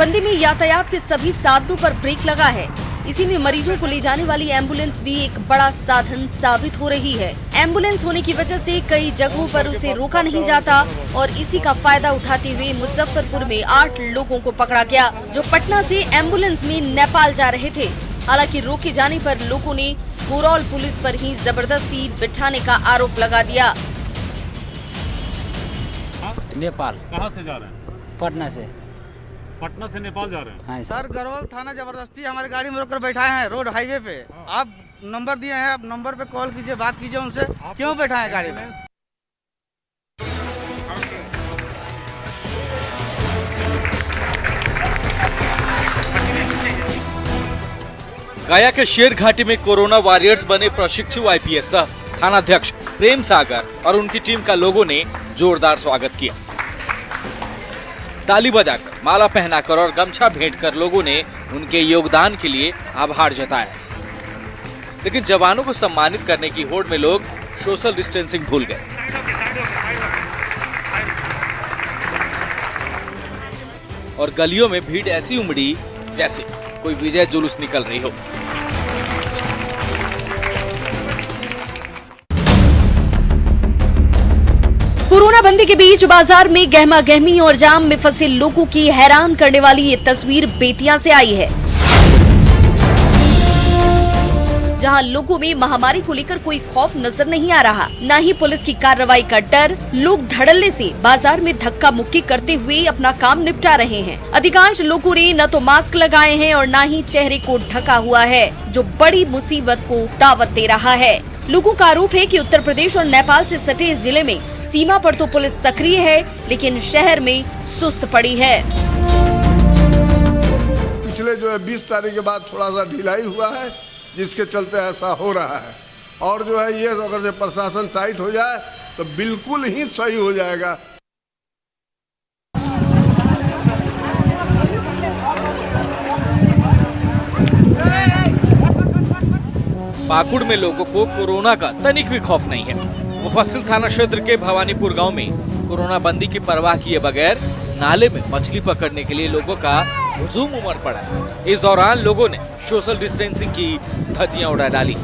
बंदी में यातायात के सभी साधनों पर ब्रेक लगा है। इसी में मरीजों को ले जाने वाली एम्बुलेंस भी एक बड़ा साधन साबित हो रही है। एम्बुलेंस होने की वजह से कई जगहों पर उसे रोका नहीं जाता और इसी का फायदा उठाते हुए मुजफ्फरपुर में 8 लोगों को पकड़ा गया, जो पटना से एम्बुलेंस में नेपाल जा रहे थे। हालांकि रोके जाने पर लोगों ने कोरौल पुलिस पर ही जबरदस्ती बिठाने का आरोप लगा दिया। नेपाल कहाँ से जा रहे हैं? पटना से। पटना से नेपाल जा रहे हैं? हाँ सर, गरौल थाना जबरदस्ती हमारी गाड़ी में रोककर बैठाए हैं रोड हाईवे पे। आप नंबर दिए हैं, आप नंबर पे कॉल कीजिए, बात कीजिए उनसे, क्यों बैठाए गाड़ी में। गया के शेर घाटी में कोरोना वॉरियर्स बने प्रशिक्षु आईपीएस थानाध्यक्ष प्रेम सागर और उनकी टीम का लोगों ने जोरदार स्वागत किया। ताली बजाकर, माला पहनाकर और गमछा भेंट कर लोगों ने उनके योगदान के लिए आभार जताया। लेकिन जवानों को सम्मानित करने की होड़ में लोग सोशल डिस्टेंसिंग भूल गए और गलियों में भीड़ ऐसी उमड़ी जैसे कोई विजय जुलूस निकल रही हो। कोरोना बंदी के बीच बाजार में गहमा गहमी और जाम में फंसे लोगों की हैरान करने वाली ये तस्वीर बेतिया से आई है, जहां लोगों में महामारी को लेकर कोई खौफ नजर नहीं आ रहा, न ही पुलिस की कार्रवाई का डर। लोग धड़ल्ले से बाजार में धक्का मुक्की करते हुए अपना काम निपटा रहे हैं। अधिकांश लोगों ने न तो मास्क लगाए हैं और न ही चेहरे को ढका हुआ है, जो बड़ी मुसीबत को दावत दे रहा है। लोगों का आरोप है कि उत्तर प्रदेश और नेपाल से सटे इस जिले में सीमा पर तो पुलिस सक्रिय है, लेकिन शहर में सुस्त पड़ी है। पिछले 20 तारीख के बाद थोड़ा सा ढिलाई हुआ है, जिसके चलते ऐसा हो रहा है। और ये अगर प्रशासन टाइट हो जाए तो बिल्कुल ही सही हो जाएगा। पाकुड़ में लोगों को कोरोना का तनिक भी खौफ नहीं है। मुफस्सिल थाना क्षेत्र के भवानीपुर गांव में कोरोना बंदी की परवाह किए बगैर नाले में मछली पकड़ने के लिए लोगों का हुजूम उमड़ पड़ा। इस दौरान लोगों ने सोशल डिस्टेंसिंग की धज्जियां उड़ा डाली।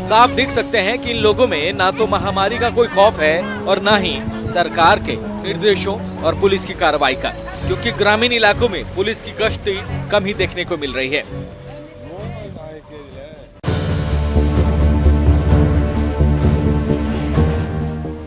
साफ दिख सकते हैं कि इन लोगों में ना तो महामारी का कोई खौफ है और ना ही सरकार के निर्देशों और पुलिस की कार्रवाई का, क्योंकि ग्रामीण इलाकों में पुलिस की गश्ती कम ही देखने को मिल रही है।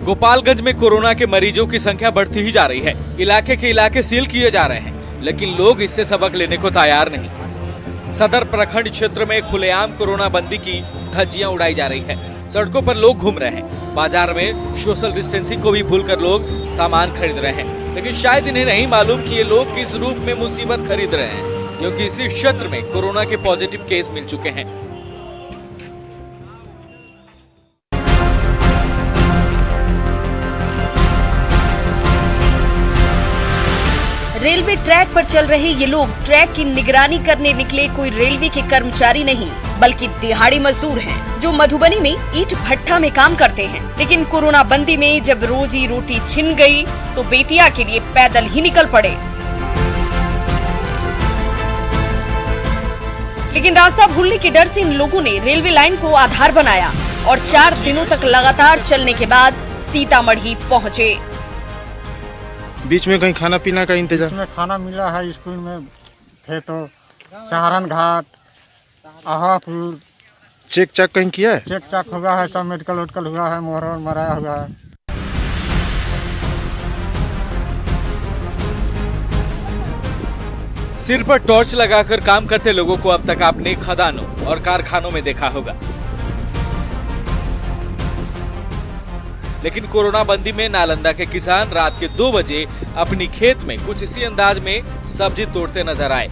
गोपालगंज में कोरोना के मरीजों की संख्या बढ़ती ही जा रही है। इलाके के इलाके सील किए जा रहे हैं, लेकिन लोग इससे सबक लेने को तैयार नहीं। सदर प्रखंड क्षेत्र में खुलेआम कोरोना बंदी की धज्जियां उड़ाई जा रही है। सड़कों पर लोग घूम रहे हैं। बाजार में सोशल डिस्टेंसिंग को भी भूलकर लोग सामान खरीद रहे हैं, लेकिन शायद इन्हें नहीं मालूम कि ये लोग किस रूप में मुसीबत खरीद रहे हैं, क्योंकि इसी क्षेत्र में कोरोना के पॉजिटिव केस मिल चुके हैं। रेलवे ट्रैक पर चल रहे ये लोग ट्रैक की निगरानी करने निकले कोई रेलवे के कर्मचारी नहीं, बल्कि दिहाड़ी मजदूर हैं, जो मधुबनी में ईंट भट्ठा में काम करते हैं। लेकिन कोरोना बंदी में जब रोजी रोटी छिन गई तो बेतिया के लिए पैदल ही निकल पड़े। लेकिन रास्ता भूलने के डर से इन लोगों ने रेलवे लाइन को आधार बनाया और 4 दिनों तक लगातार चलने के बाद सीतामढ़ी पहुँचे। बीच में कहीं खाना पीना का इंतजाम? में खाना मिला है, स्कूल में थे तो सहारन घाट, आहापुर। चेक चाक कहीं किया है? चेक चाक हुआ है, सब मेडिकल वेडिकल हुआ है, मोहर मराया हुआ है। सिर पर टॉर्च लगाकर काम करते लोगों को अब तक आपने खदानों और कारखानों में देखा होगा, लेकिन कोरोना बंदी में नालंदा के किसान रात के 2 बजे अपनी खेत में कुछ इसी अंदाज में सब्जी तोड़ते नजर आए।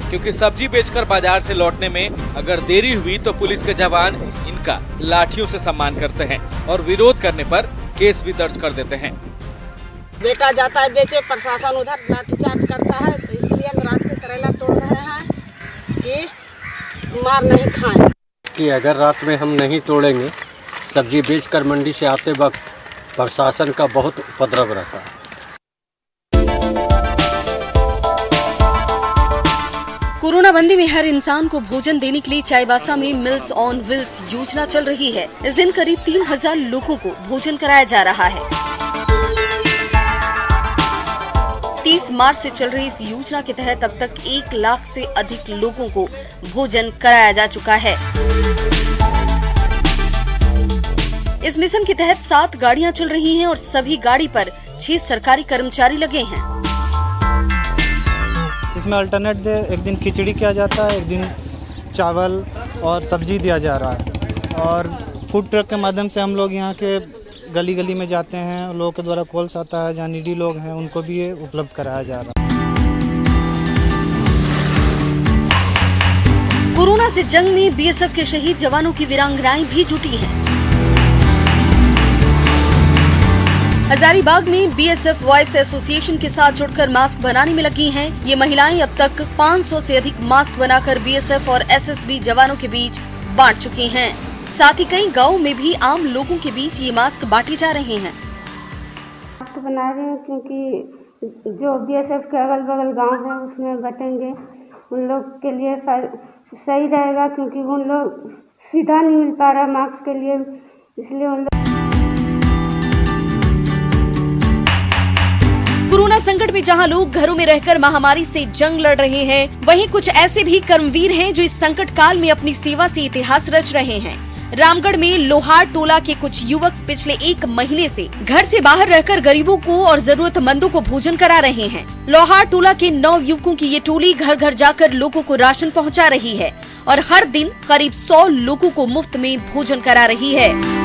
क्योंकि सब्जी बेचकर बाजार से लौटने में अगर देरी हुई तो पुलिस के जवान इनका लाठियों से सम्मान करते हैं और विरोध करने पर केस भी दर्ज कर देते हैं। बेटा जाता है बेचे, प्रशासन उधर लाठीचार्ज करता है, तो इसलिए हम रात को करेला कि मार नहीं खाएं। कि अगर रात में हम नहीं तोड़ेंगे, सब्जी बेचकर मंडी से आते वक्त प्रशासन का बहुत उपद्रव रहता है। कोरोना बंदी में हर इंसान को भोजन देने के लिए चाईबासा में मिल्स ऑन व्हील्स योजना चल रही है। इस दिन करीब 3000 लोगों को भोजन कराया जा रहा है। 30 मार्च से चल रही इस योजना के तहत अब तक 1 लाख से अधिक लोगों को भोजन कराया जा चुका है। इस मिशन के तहत 7 गाड़ियां चल रही हैं और सभी गाड़ी पर 6 सरकारी कर्मचारी लगे हैं। इसमें अल्टरनेट डे एक दिन खिचड़ी किया जाता है, एक दिन चावल और सब्जी दिया जा रहा है। और फूड ट्रक के माध्यम से हम लोग यहाँ के गली गली में जाते हैं, लोगों के द्वारा कॉल्स आता है, जहाँ नीडी लोग हैं उनको भी ये उपलब्ध कराया जा रहा है। कोरोना से जंग में बीएसएफ के शहीद जवानों की वीरांगनाएं भी जुटी हैं। हजारीबाग में बीएसएफ वाइफ्स एसोसिएशन के साथ जुड़कर मास्क बनाने में लगी हैं। ये महिलाएं अब तक 500 से अधिक मास्क बनाकर बीएसएफ और एसएसबी जवानों के बीच बांट चुकी हैं। साथ ही कई गांवों में भी आम लोगों के बीच ये मास्क बांटे जा रहे हैं। मास्क बना रहे हैं क्योंकि जो बीएसएफ के अगल बगल गांव है उसमें बटेंगे, उन लोग के लिए सही रहेगा, क्योंकि उन लोग सुविधा नहीं मिल पा रहा मास्क के लिए, इसलिए उन लोग। कोरोना संकट में जहां लोग घरों में रहकर महामारी से जंग लड़ रहे हैं, वहीं कुछ ऐसे भी कर्मवीर हैं जो इस संकट काल में अपनी सेवा से इतिहास रच रहे हैं। रामगढ़ में लोहार टोला के कुछ युवक पिछले 1 महीने से घर से बाहर रहकर गरीबों को और जरूरतमंदों को भोजन करा रहे हैं। लोहार टोला के 9 युवकों की ये टोली घर घर जाकर लोगों को राशन पहुंचा रही है और हर दिन करीब 100 लोगों को मुफ्त में भोजन करा रही है।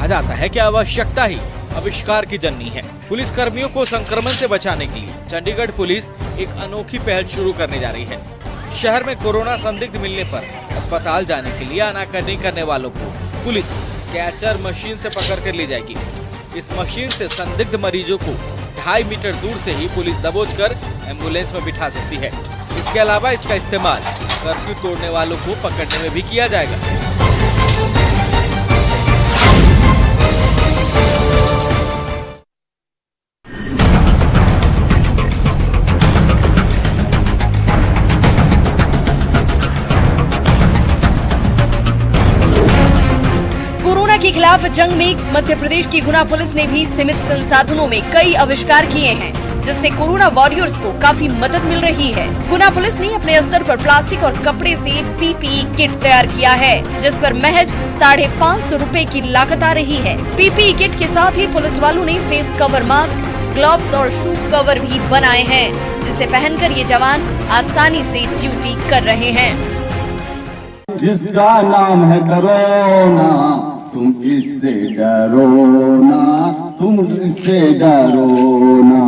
जाता है कि आवश्यकता ही आविष्कार की जननी है। पुलिस कर्मियों को संक्रमण से बचाने के लिए चंडीगढ़ पुलिस एक अनोखी पहल शुरू करने जा रही है। शहर में कोरोना संदिग्ध मिलने पर अस्पताल जाने के लिए आनाकानी करने वालों को पुलिस कैचर मशीन से पकड़ कर ले जाएगी। इस मशीन से संदिग्ध मरीजों को 2.5 मीटर दूर से ही पुलिस दबोच कर एम्बुलेंस में बिठा सकती है। इसके अलावा इसका इस्तेमाल कर्फ्यू तोड़ने वालों को पकड़ने में भी किया जाएगा। के खिलाफ जंग में मध्य प्रदेश की गुना पुलिस ने भी सीमित संसाधनों में कई आविष्कार किए हैं, जिससे कोरोना वॉरियर्स को काफी मदद मिल रही है। गुना पुलिस ने अपने स्तर पर प्लास्टिक और कपड़े से पीपीई किट तैयार किया है, जिस पर महज 550 रुपए की लागत आ रही है। पीपीई किट के साथ ही पुलिस वालों ने फेस कवर मास्क, ग्लव्स और शू कवर भी बनाए हैं, जिसे पहनकर ये जवान आसानी से ड्यूटी कर रहे हैं। जिसका नाम है कोरोना, तुम इससे डरो ना, तुम इससे डरो ना।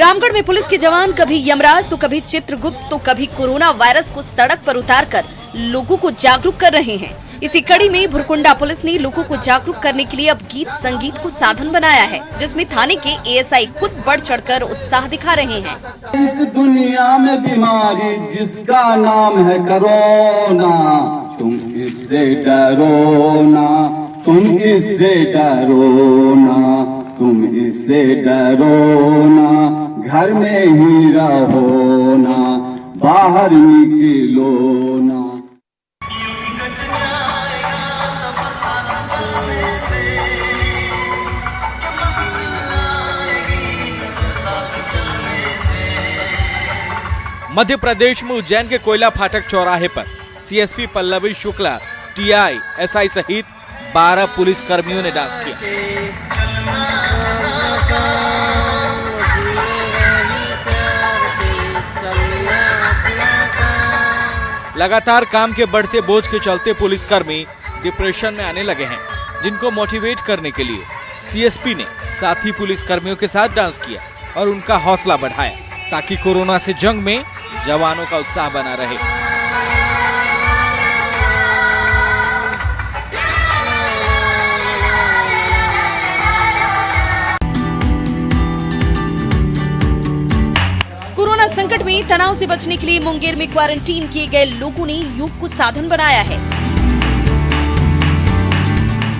रामगढ़ में पुलिस के जवान कभी यमराज तो कभी चित्रगुप्त तो कभी कोरोना वायरस को सड़क पर उतारकर लोगों को जागरूक कर रहे हैं। इसी कड़ी में भुरकुंडा पुलिस ने लोगों को जागरूक करने के लिए अब गीत संगीत को साधन बनाया है, जिसमें थाने के एएसआई खुद बढ़ चढ़कर उत्साह दिखा रहे हैं। इस दुनिया में बीमारी जिसका नाम है कोरोना, तुम इससे डरो ना, तुम इससे डरो ना, तुम इससे डरो ना, घर में ही रहो ना, बाहर निकलो ना। मध्य प्रदेश में उज्जैन के कोयला फाटक चौराहे पर CSP Pallavi Shukla, TI, SI सहित 12 पुलिस कर्मियों ने डांस किया। लगातार काम के बढ़ते बोझ के चलते पुलिसकर्मी डिप्रेशन में आने लगे हैं, जिनको मोटिवेट करने के लिए सीएसपी ने साथी पुलिसकर्मियों के साथ डांस किया और उनका हौसला बढ़ाया, ताकि कोरोना से जंग में जवानों का उत्साह बना रहे। तनाव से बचने के लिए मुंगेर में क्वारंटीन किए गए लोगों ने योग को साधन बनाया है।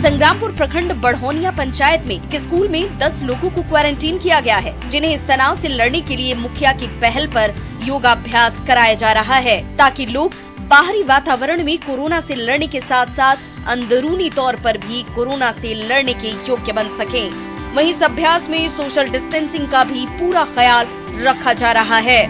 संग्रामपुर प्रखंड बढ़ौनिया पंचायत में एक स्कूल में 10 लोगों को क्वारंटीन किया गया है, जिन्हें इस तनाव से लड़ने के लिए मुखिया की पहल पर योगाभ्यास कराया जा रहा है, ताकि लोग बाहरी वातावरण में कोरोना से लड़ने के साथ साथ अंदरूनी तौर पर भी कोरोना से लड़ने के योग्य बन सकें। वहीं इस अभ्यास में सोशल डिस्टेंसिंग का भी पूरा ख्याल रखा जा रहा है।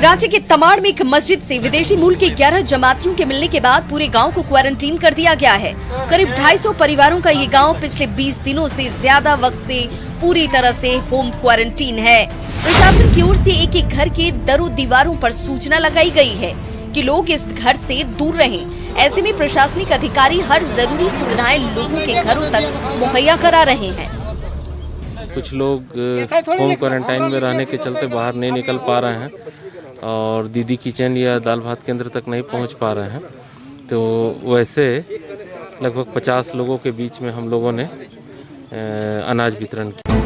रांची के तमाड़ में एक मस्जिद से विदेशी मूल के 11 जमातियों के मिलने के बाद पूरे गांव को क्वारंटीन कर दिया गया है। करीब 250 परिवारों का ये गांव पिछले 20 दिनों से ज्यादा वक्त से पूरी तरह से होम क्वारंटीन है। प्रशासन की ओर से एक घर के दरों दीवारों पर सूचना लगाई गई है कि लोग इस घर से दूर रहें। ऐसे में प्रशासनिक अधिकारी हर जरूरी सुविधाएं लोगों के घरों तक मुहैया करा रहे हैं। कुछ लोग होम क्वारंटाइन में रहने के चलते बाहर नहीं निकल पा रहे हैं और दीदी किचन या दाल भात केंद्र तक नहीं पहुंच पा रहे हैं, तो वैसे लगभग 50 लोगों के बीच में हम लोगों ने अनाज वितरण किया।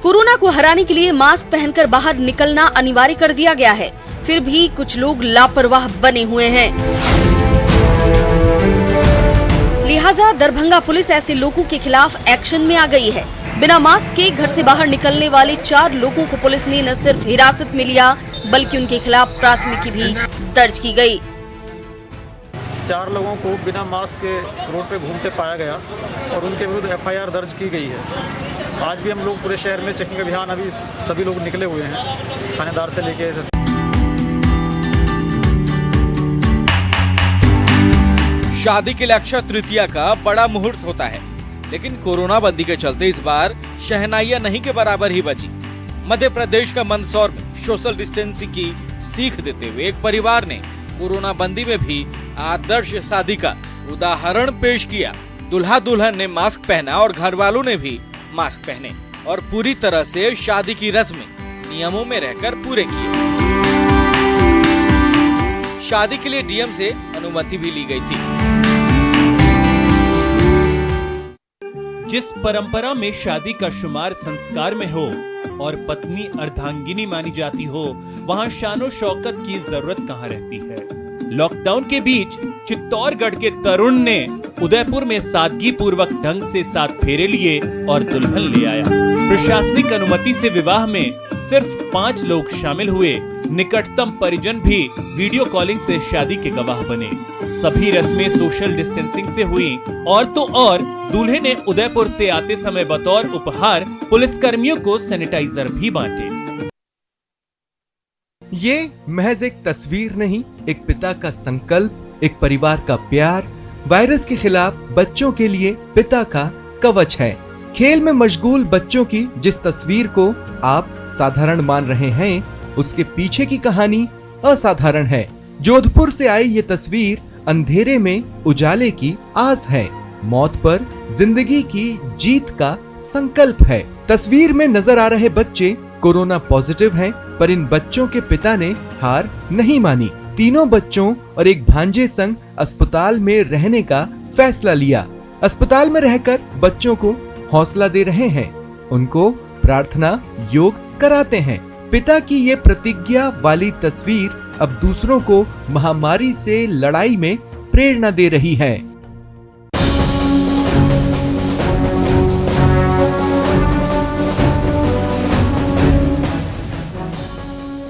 कोरोना को हराने के लिए मास्क पहनकर बाहर निकलना अनिवार्य कर दिया गया है, फिर भी कुछ लोग लापरवाह बने हुए हैं। लिहाजा दरभंगा पुलिस ऐसे लोगों के खिलाफ एक्शन में आ गई है। बिना मास्क के घर से बाहर निकलने वाले 4 लोगों को पुलिस ने न सिर्फ हिरासत में लिया, बल्कि उनके खिलाफ प्राथमिकी भी दर्ज की गई। 4 लोगों को बिना मास्क के रोड पे घूमते पाया गया और उनके विरुद्ध FIR दर्ज की गई है। आज भी हम लोग पूरे शहर में चेकिंग अभियान अभी सभी लोग निकले हुए हैं, थानेदार से लेके। शादी के लिए अक्षय तृतीया का बड़ा मुहूर्त होता है, लेकिन कोरोना बंदी के चलते इस बार शहनाइयां नहीं के बराबर ही बची। मध्य प्रदेश का मंदसौर में सोशल डिस्टेंसिंग की सीख देते हुए एक परिवार ने कोरोना बंदी में भी आदर्श शादी का उदाहरण पेश किया। दुल्हा दुल्हन ने मास्क पहना और घर वालों ने भी मास्क पहने और पूरी तरह से शादी की रस्में नियमों में रहकर पूरे किए। शादी के लिए डीएम से अनुमति भी ली गई थी। जिस परंपरा में शादी का शुमार संस्कार में हो और पत्नी अर्धांगिनी मानी जाती हो, वहां शानो शौकत की जरूरत कहां रहती है। लॉकडाउन के बीच चित्तौड़गढ़ के तरुण ने उदयपुर में सादगी पूर्वक ढंग से 7 फेरे लिए और दुल्हन ले आया। प्रशासनिक अनुमति से विवाह में सिर्फ 5 लोग शामिल हुए। निकटतम परिजन भी वीडियो कॉलिंग से शादी के गवाह बने। सभी रस्में सोशल डिस्टेंसिंग से हुई और तो और दूल्हे ने उदयपुर से आते समय बतौर उपहार पुलिसकर्मियों को सैनिटाइजर भी बांटे। ये महज एक तस्वीर नहीं, एक पिता का संकल्प, एक परिवार का प्यार, वायरस के खिलाफ बच्चों के लिए पिता का कवच है। खेल में मशगूल बच्चों की जिस तस्वीर को आप साधारण मान रहे हैं, उसके पीछे की कहानी असाधारण है। जोधपुर से आई ये तस्वीर अंधेरे में उजाले की आस है, मौत पर जिंदगी की जीत का संकल्प है। तस्वीर में नजर आ रहे बच्चे कोरोना पॉजिटिव हैं, पर इन बच्चों के पिता ने हार नहीं मानी। तीनों बच्चों और एक भांजे संग अस्पताल में रहने का फैसला लिया। अस्पताल में रहकर बच्चों को हौसला दे रहे हैं, उनको प्रार्थना योग कराते हैं। पिता की ये प्रतिज्ञा वाली तस्वीर अब दूसरों को महामारी से लड़ाई में प्रेरणा दे रही है।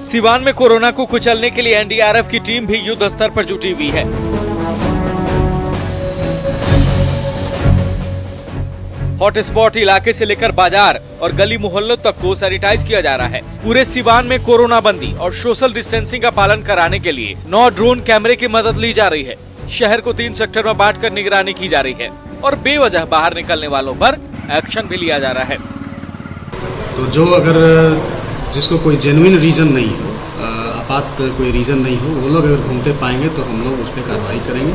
सिवान में कोरोना को कुचलने के लिए एनडीआरएफ की टीम भी युद्ध स्तर पर जुटी हुई है। हॉटस्पॉट इलाके से लेकर बाजार और गली मोहल्लों तक को सैनिटाइज किया जा रहा है। पूरे सिवान में कोरोना बंदी और सोशल डिस्टेंसिंग का पालन कराने के लिए 9 ड्रोन कैमरे की मदद ली जा रही है। शहर को 3 सेक्टर में बांटकर निगरानी की जा रही है और बेवजह बाहर निकलने वालों पर एक्शन भी लिया जा रहा है। तो जो अगर जिसको कोई जेन्युइन रीजन नहीं हो, आपात कोई रीजन नहीं हो, वो लोग अगर घूमते पाएंगे तो हम लोग उस पर कार्रवाई करेंगे।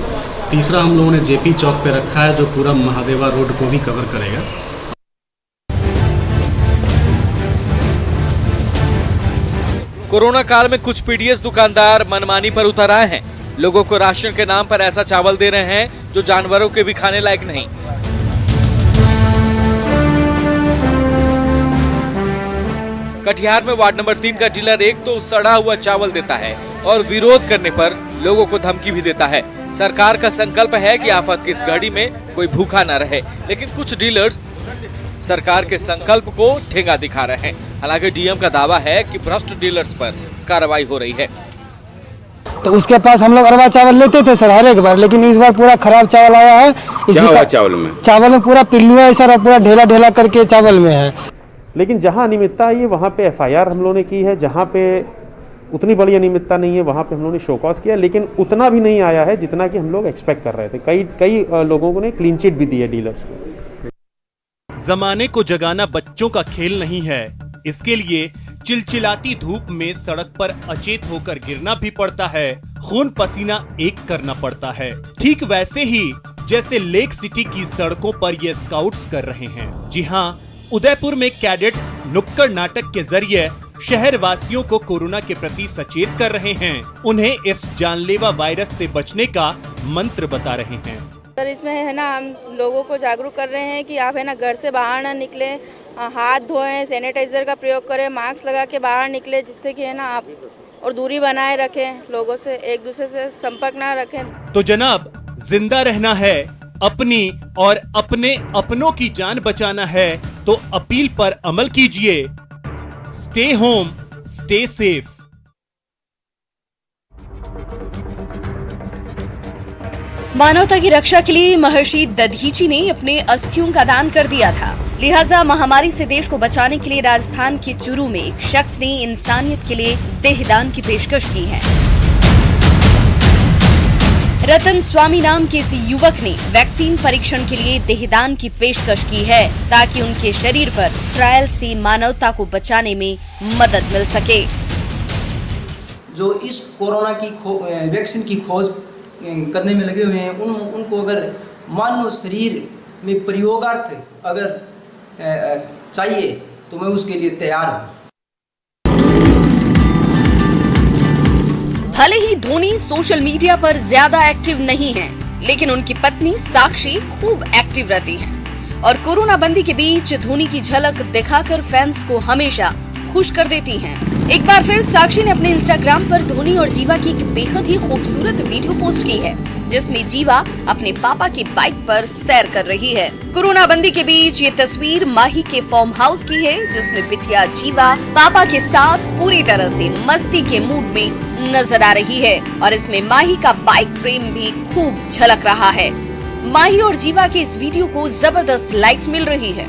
तीसरा हम लोगों ने जेपी चौक पे रखा है, जो पूरा महादेवा रोड को भी कवर करेगा। कोरोना काल में कुछ पीडीएस दुकानदार मनमानी पर उतर आए हैं। लोगों को राशन के नाम पर ऐसा चावल दे रहे हैं जो जानवरों के भी खाने लायक नहीं। कटिहार में वार्ड नंबर 3 का डीलर एक तो सड़ा हुआ चावल देता है और विरोध करने पर लोगों को धमकी भी देता है। सरकार का संकल्प है कि आफत की इस घड़ी में कोई भूखा न रहे, लेकिन कुछ डीलर्स सरकार के संकल्प को ठेंगा दिखा रहे हैं। हालांकि डीएम का दावा है कि भ्रष्ट डीलर्स पर कार्रवाई हो रही है। तो उसके पास हम लोग अरवा चावल लेते थे सर हर एक बार, लेकिन इस बार पूरा खराब चावल आया है। चावल में पूरा पिल्लू है सर, पूरा ढेला ढेला करके चावल में है। लेकिन जहां अनियमितता आई है वहां पे एफआईआर हम लोगों ने की है, जहां पे उतनी बड़ी अनियमितता नहीं है वहां पे हम लोगों ने शोकॉज किया, लेकिन उतना भी नहीं आया है जितना कि हम लोग एक्सपेक्ट कर रहे थे। कई लोगों ने क्लीन चिट भी दी है डीलर्स को। जमाने को जगाना बच्चों का खेल नहीं है, इसके लिए चिलचिलाती धूप में सड़क पर अचेत होकर गिरना भी पड़ता है, खून पसीना एक करना पड़ता है। ठीक वैसे ही जैसे लेक सिटी की सड़कों पर ये स्काउट्स कर रहे हैं। जी हाँ, उदयपुर में कैडेट्स नुक्कड़ नाटक के जरिए शहर वासियों को कोरोना के प्रति सचेत कर रहे हैं, उन्हें इस जानलेवा वायरस से बचने का मंत्र बता रहे हैं। सर इसमें है ना हम लोगों को जागरूक कर रहे हैं कि आप है ना घर से बाहर ना निकले, हाथ धोएं, सैनिटाइजर का प्रयोग करें, मास्क लगा के बाहर निकले, जिससे कि है ना आप और दूरी बनाए रखें, लोगों से एक दूसरे से संपर्क ना रखें। तो जनाब, जिंदा रहना है, अपनी और अपने अपनों की जान बचाना है तो अपील पर अमल कीजिए। Stay home, stay safe. मानवता की रक्षा के लिए महर्षि दधीची ने अपने अस्थियों का दान कर दिया था। लिहाजा महामारी से देश को बचाने के लिए राजस्थान के चूरू में एक शख्स ने इंसानियत के लिए देहदान की पेशकश की है। रतन स्वामी नाम के इस युवक ने वैक्सीन परीक्षण के लिए देहदान की पेशकश की है, ताकि उनके शरीर पर ट्रायल से मानवता को बचाने में मदद मिल सके। जो इस कोरोना की वैक्सीन की खोज करने में लगे हुए हैं, उनको अगर मानव शरीर में प्रयोगार्थ अगर चाहिए तो मैं उसके लिए तैयार हूँ। भले ही धोनी सोशल मीडिया पर ज्यादा एक्टिव नहीं हैं, लेकिन उनकी पत्नी साक्षी खूब एक्टिव रहती हैं और कोरोना बंदी के बीच धोनी की झलक दिखाकर फैंस को हमेशा खुश कर देती हैं। एक बार फिर साक्षी ने अपने इंस्टाग्राम पर धोनी और जीवा की एक बेहद ही खूबसूरत वीडियो पोस्ट की है, जिसमें जीवा अपने पापा की बाइक पर सैर कर रही है। कोरोना बंदी के बीच ये तस्वीर माही के फार्म हाउस की है, जिसमें बिटिया जीवा पापा के साथ पूरी तरह से मस्ती के मूड में नजर आ रही है और इसमें माही का बाइक प्रेम भी खूब झलक रहा है। माही और जीवा के इस वीडियो को जबरदस्त लाइक्स मिल रही है।